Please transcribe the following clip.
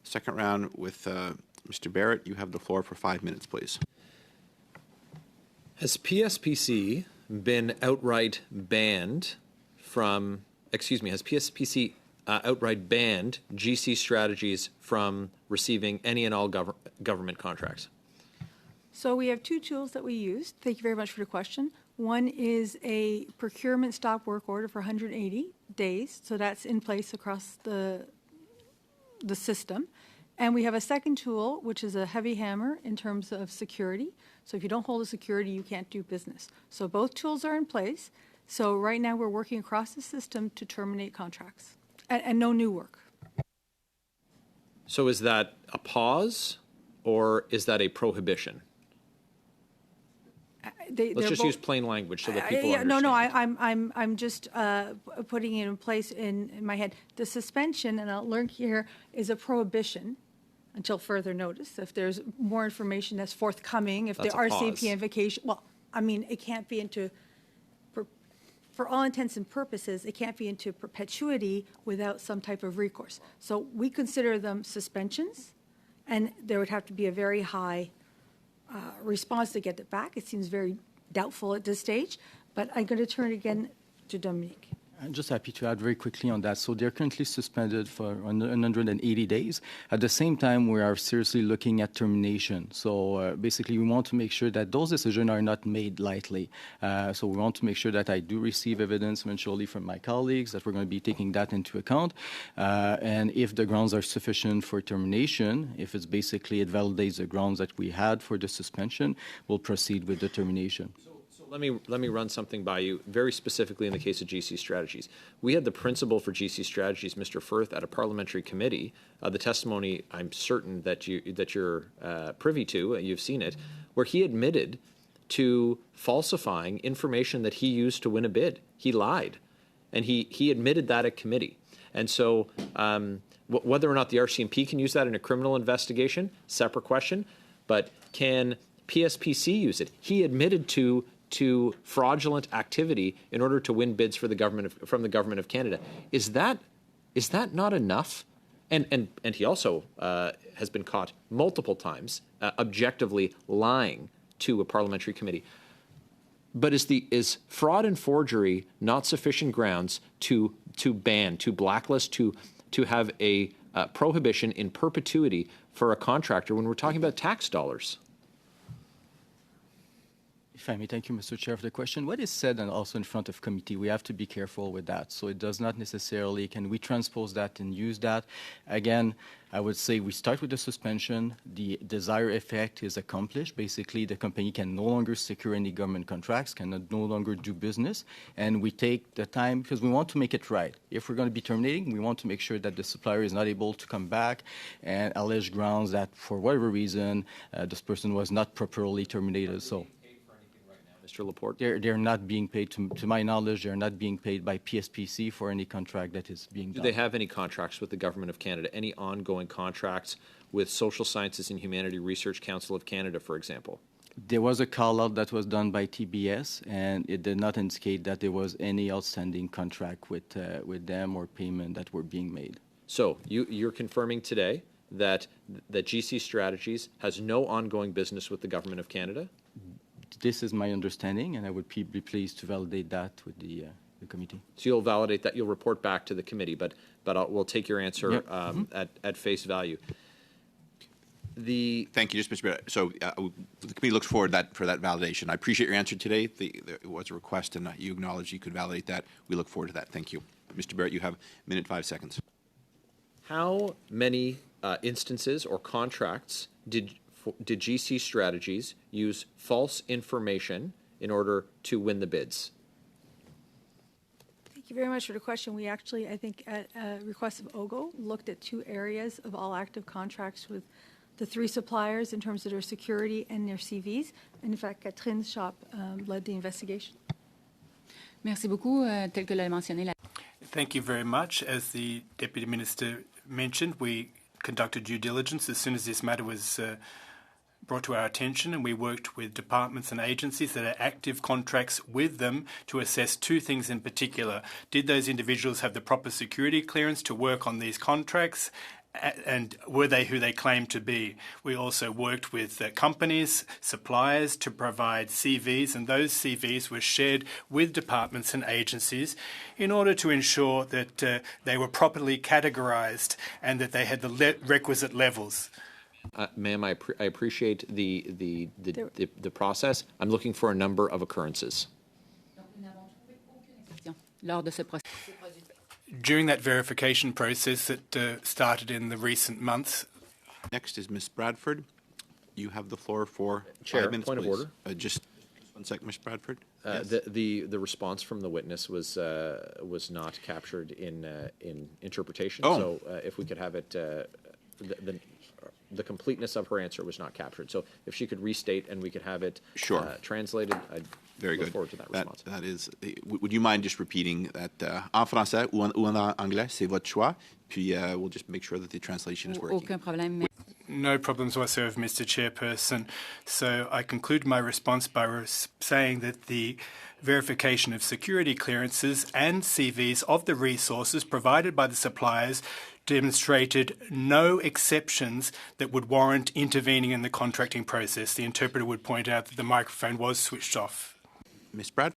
Second round with Mr. Barrett. You have the floor for 5 minutes, please. Has PSPC been outright banned from, has PSPC outright banned GCStrategies from receiving any and all government contracts? So we have two tools that we use. Thank you very much for the question. One is a procurement stop work order for 180 days. So that's in place across the system. And we have a second tool, which is a heavy hammer in terms of security. So if you don't hold a security, you can't do business. So both tools are in place. So right now we're working across the system to terminate contracts and no new work. So is that a pause or is that a prohibition? Let's just use plain language so that people understand. No, I'm just putting it in place in my head. The suspension, and I'll learn here, is a prohibition until further notice. If there's more information that's forthcoming, if the RCMP invocation, well, I mean, it can't be into, for all intents and purposes, it can't be into perpetuity without some type of recourse. So we consider them suspensions, and there would have to be a very high response to get it back. It seems very doubtful at this stage, but I'm going to turn again to Dominique. I'm just happy to add very quickly on that. So they're currently suspended for 180 days. At the same time, we are seriously looking at termination. So basically, we want to make sure that those decisions are not made lightly. So we want to make sure that I do receive evidence eventually from my colleagues, that we're going to be taking that into account. And if the grounds are sufficient for termination, if it's basically it validates the grounds that we had for the suspension, we'll proceed with the termination. Let me run something by you, very specifically in the case of GCStrategies. We had the principal for GCStrategies, Mr. Firth, at a parliamentary committee. The testimony, I'm certain that you're privy to, you've seen it, where he admitted to falsifying information that he used to win a bid. He lied, and he admitted that at committee. And so whether or not the RCMP can use that in a criminal investigation, separate question, but can PSPC use it? He admitted to fraudulent activity in order to win bids for the government from the government of Canada. Is that not enough? And he also has been caught multiple times objectively lying to a parliamentary committee. But is fraud and forgery not sufficient grounds to ban, to blacklist, to have a prohibition in perpetuity for a contractor when we're talking about tax dollars? If I may, thank you, Mr. Chair, for the question. What is said and also in front of committee, we have to be careful with that. So it does not necessarily, can we transpose that and use that? Again, I would say we start with the suspension. The desired effect is accomplished. Basically, the company can no longer secure any government contracts, can no longer do business. And we take the time because we want to make it right. If we're going to be terminating, we want to make sure that the supplier is not able to come back and allege grounds that for whatever reason, this person was not properly terminated. So. Mr. Laporte? They're not being paid, to my knowledge, they're not being paid by PSPC for any contract that is being done. Do they have any contracts with the Government of Canada, any ongoing contracts with Social Sciences and Humanity Research Council of Canada, for example? There was a call-out that was done by TBS, and it did not indicate that there was any outstanding contract with them or payment that were being made. So you're confirming today that GCStrategies has no ongoing business with the Government of Canada? This is my understanding, and I would be pleased to validate that with the committee. So you'll validate that. You'll report back to the committee, but we'll take your answer at face value. Thank you, just Mr. Barrett. So the committee looks forward for that validation. I appreciate your answer today. It was a request, and you acknowledge you could validate that. We look forward to that. Thank you, Mr. Barrett. You have a minute 5 seconds. How many instances or contracts did GCStrategies use false information in order to win the bids? Thank you very much for the question. We actually, I think, at a request of OGO, looked at 2 areas of all active contracts with the 3 suppliers in terms of their security and their CVs. And in fact, Catherine's shop led the investigation. Merci beaucoup. Tel que l'a mentionné. Thank you very much. As the Deputy Minister mentioned, we conducted due diligence as soon as this matter was brought to our attention, and we worked with departments and agencies that are active contracts with them to assess 2 things in particular. Did those individuals have the proper security clearance to work on these contracts? and were they who they claimed to be? We also worked with companies, suppliers to provide CVs, and those CVs were shared with departments and agencies in order to ensure that they were properly categorised and that they had the requisite levels. Ma'am, I appreciate the process. I'm looking for a number of occurrences. Lors de ce processus. During that verification process that started in the recent months. Next is Ms. Bradford. You have the floor for Chair, 5 minutes, point of please. order. Just 1 sec, Ms. Bradford. Yes. The response from the witness was not captured in interpretation. Oh. So if we could have it, the completeness of her answer was not captured. So if she could restate and we could have it Sure. Translated, I'd Very look good. forward to that response. That is. Would you mind just repeating that en français ou en anglais, c'est votre choix. Puis we'll just make sure that the translation is working. Aucun problème. No problems whatsoever, Mr. Chairperson. So I conclude my response by saying that the verification of security clearances and CVs of the resources provided by the suppliers demonstrated no exceptions that would warrant intervening in the contracting process. The interpreter would point out that the microphone was switched off. Ms. Bradford.